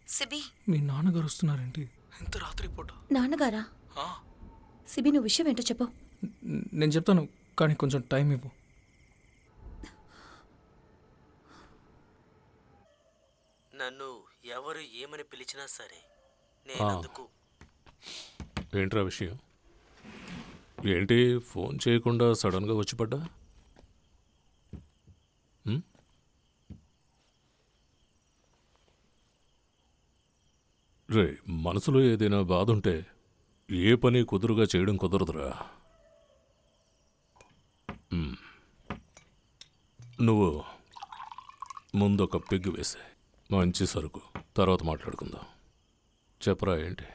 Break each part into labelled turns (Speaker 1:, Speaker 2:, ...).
Speaker 1: CB,
Speaker 2: మీ నాన్నగారు వస్తున్నారేంటి ఇంత రాత్రి పూట?
Speaker 1: నాన్నగారా? సిబి, నువ్వు విషయం ఏంటో చెప్పు.
Speaker 2: నేను చెప్తాను, కానీ కొంచెం టైం ఇవ్వు.
Speaker 3: నన్ను ఎవరు ఏమని పిలిచినా సరే నేను అందుకు.
Speaker 4: ఏంట్రా విషయం? ఏంటి ఫోన్ చేయకుండా సడన్గా వచ్చి పడ్డా? రే, మనసులో ఏదైనా బాధ ఉంటే ఏ పని కుదురుగా చేయడం కుదరదురా. నువ్వు ముందొక పెగ్గు వేసే, మంచి సరుకు, తర్వాత మాట్లాడుకుందాం. చెప్పరా ఏంటి?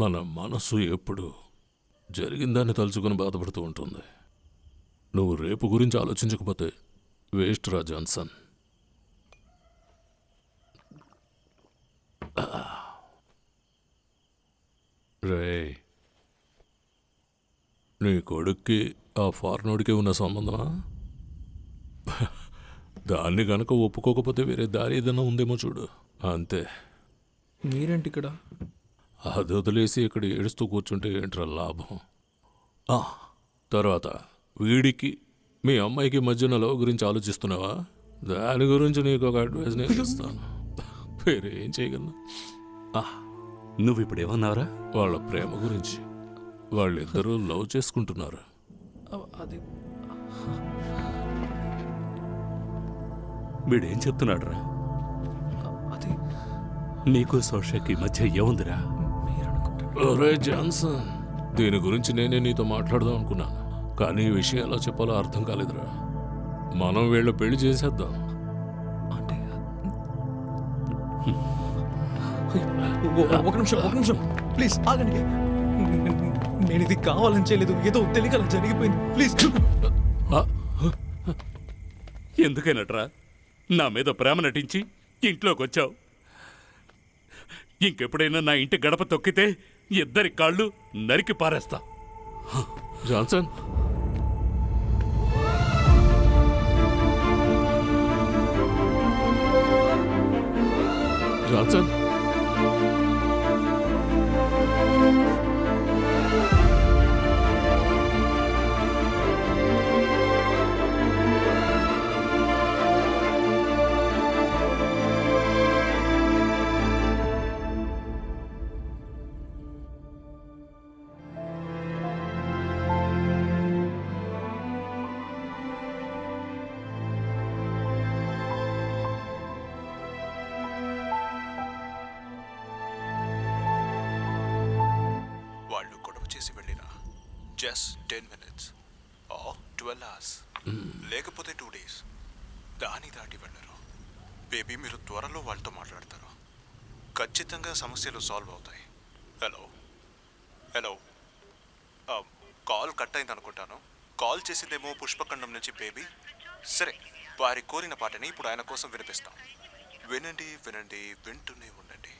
Speaker 4: మన మనసు ఎప్పుడు జరిగిందాన్ని తలుచుకుని బాధపడుతూ ఉంటుంది. నువ్వు రేపు గురించి ఆలోచించకపోతే వేస్ట్ రా జాన్సన్. రే, నీ కొడుక్కి ఆ ఫారినోడికి ఉన్న సంబంధమా? దాన్ని గనక ఒప్పుకోకపోతే వేరే దారి ఏదైనా ఉందేమో చూడు, అంతే.
Speaker 2: మీరేంటి ఇక్కడ?
Speaker 4: అది వదిలేసి ఇక్కడ ఏడుస్తూ కూర్చుంటే ఏంట్రా లాభం? తర్వాత వీడికి మీ అమ్మాయికి మధ్యన లవ్ గురించి ఆలోచిస్తున్నావా? దాని గురించి నీకు ఒక అడ్వైస్ నేను ఇస్తాను. వేరే ఏం చేయగలను?
Speaker 5: నువ్వు ఇప్పుడు ఏమన్నావురా?
Speaker 4: వాళ్ళ ప్రేమ గురించి. వాళ్ళిద్దరూ లవ్ చేసుకుంటున్నారు.
Speaker 2: అది
Speaker 5: వీడేం చెప్తున్నాడురా?
Speaker 2: అది
Speaker 5: నీకు సోషకి మధ్య ఏముందిరా?
Speaker 4: ఒరే జాన్సన్, దీని గురించి నేనే నీతో మాట్లాడదాం అనుకున్నాను, కానీ ఈ విషయం ఎలా చెప్పాలో అర్థం కాలేదురా. మనం వీళ్ళు పెళ్లి చేసేద్దాం.
Speaker 2: అంటే ఒక నిమిషం ప్లీజ్ ఆగండి. నేను ఇది కావాలని చేయలేదు, ఏదో తెలియక జరిగిపోయింది. ప్లీజ్.
Speaker 5: ఎందుకైనట్రా నా మీద ప్రేమ నటించి ఇంట్లోకి వచ్చావు? ఇంకెప్పుడైనా నా ఇంటి గడప తొక్కితే ఇద్దరి కాళ్ళు నరికి పారేస్తా.
Speaker 4: జాన్సన్, జాన్సన్,
Speaker 6: వాళ్ళు గొడవ చేసి వెళ్ళినా జస్ట్ 10 minutes or 12 hours, లేకపోతే 2 days దాని దాటి వెళ్ళరు. బేబీ, మీరు త్వరలో వాళ్ళతో మాట్లాడతారు. ఖచ్చితంగా సమస్యలు సాల్వ్ అవుతాయి. హలో హలో కాల్ కట్ అయింది అనుకుంటాను. కాల్ చేసిందేమో పుష్పఖండం నుంచి బేబీ. సరే, వారి కోరిన పాటని ఇప్పుడు ఆయన కోసం వినిపిస్తాం. వినండి వినండి, వింటూనే ఉండండి.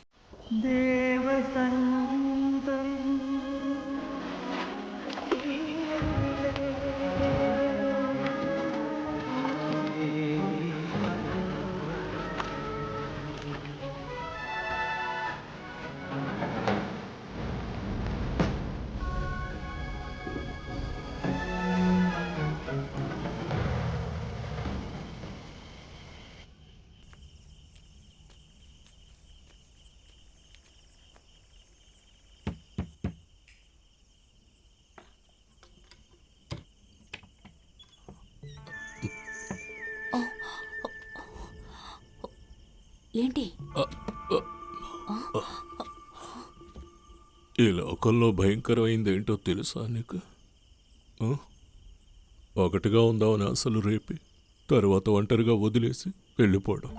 Speaker 1: ఏంటి?
Speaker 4: ఈ లోకంలో భయంకరమైంది ఏంటో తెలుసా నీకు? ఒకటిగా ఉందామని అసలు రేపి తర్వాత ఒంటరిగా వదిలేసి వెళ్ళిపోవడం.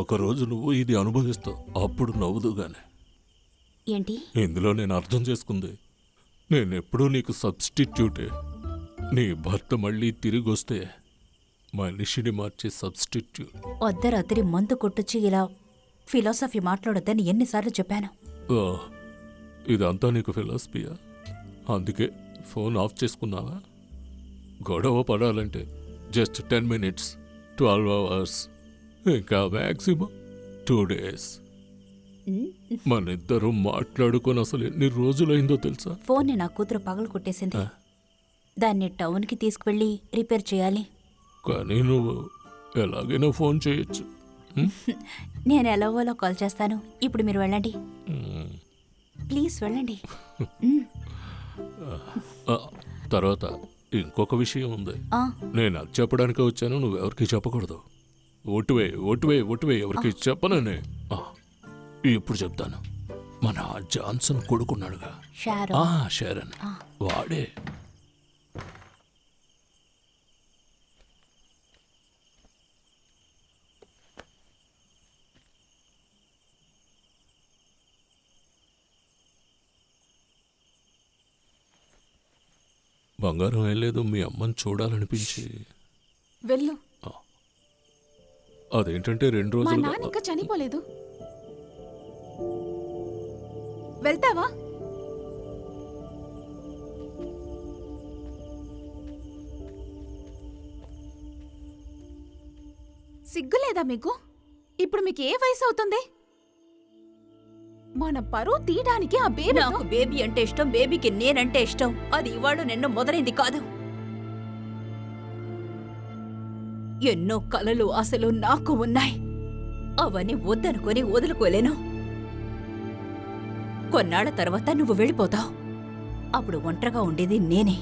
Speaker 4: ఒకరోజు నువ్వు ఇది అనుభవిస్తావు, అప్పుడు నవ్వుదుగానే.
Speaker 1: ఏంటి
Speaker 4: ఇందులో నేను అర్థం చేసుకుంది, నేనెప్పుడూ నీకు సబ్స్టిట్యూటే. నీ భర్త మళ్ళీ తిరిగి వస్తే మనిషిని మార్చే సబ్స్టిట్యూట్.
Speaker 1: అర్ధరాత్రి మందు కొట్టుచ్చి ఇలా ఫిలాసఫీ మాట్లాడొద్దని ఎన్నిసార్లు చెప్పాను.
Speaker 4: ఇదంతా నీకు ఫిలాసఫీయా? అందుకే ఫోన్ ఆఫ్ చేసుకున్నావా? గొడవ పడాలంటే జస్ట్ 10 minutes, 12 hours, ఇంకా మ్యాక్సిమం 2 days. మనిద్దరం మాట్లాడుకొని అసలు ఎన్ని రోజులైందో తెలుసా?
Speaker 1: ఫోన్ని నా కూతురు పగలు కొట్టేసింది. దాన్ని టౌన్కి తీసుకువెళ్ళి రిపేర్ చేయాలి.
Speaker 4: కానీ నువ్వు ఎలాగైనా ఫోన్ చేయొచ్చు.
Speaker 1: నేను ఎలాగోలా కాల్ చేస్తాను. ఇప్పుడు మీరు వెళ్ళండి, ప్లీజ్ వెళ్ళండి.
Speaker 4: తర్వాత ఇంకొక విషయం ఉంది.
Speaker 1: ఆ,
Speaker 4: నేను అది చెప్పడానికే వచ్చాను, నువ్వెవరికి చెప్పకూడదు. ఒట్టువే ఎవరికి చెప్పననే. ఇప్పుడు చెప్తాను. మన జాన్సన్ కొడుకున్నాడుగా,
Speaker 1: షారో.
Speaker 4: షారన్, వాడే. బంగారం ఏం లేదు, మీ అమ్మని చూడాలనిపించి.
Speaker 7: వెళ్ళు.
Speaker 4: అదేంటంటే 2
Speaker 7: మా
Speaker 4: రోజులు
Speaker 7: నాన్న ఇంకా చనిపోలేదు. వెళ్తావా? సిగ్గులేదా మీకు? ఇప్పుడు మీకు ఏ వయసు అవుతుంది? మన పరువు తీయడానికి ఆ బేబీ.
Speaker 1: నాకు బేబీ అంటే ఇష్టం, బేబీకి నేనంటే ఇష్టం. అది ఇవాళ నిన్న మొదలైంది కాదు. ఎన్నో కలలు ఆశలు నాకు ఉన్నాయి. అవన్నీ వద్దనుకొని వదులుకోలేను. కొన్నాళ్ల తర్వాత నువ్వు వెళ్ళిపోతావు. అప్పుడు ఒంటరిగా ఉండేది నేనే.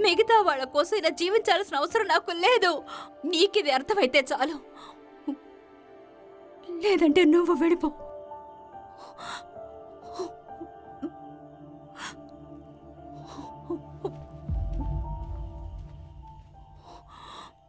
Speaker 1: మిగతా వాళ్ళ కోసం ఇలా జీవించాల్సిన అవసరం నాకు లేదు. నీకిది అర్థమైతే చాలు. లేదంటే నువ్వు వెళ్ళిపో.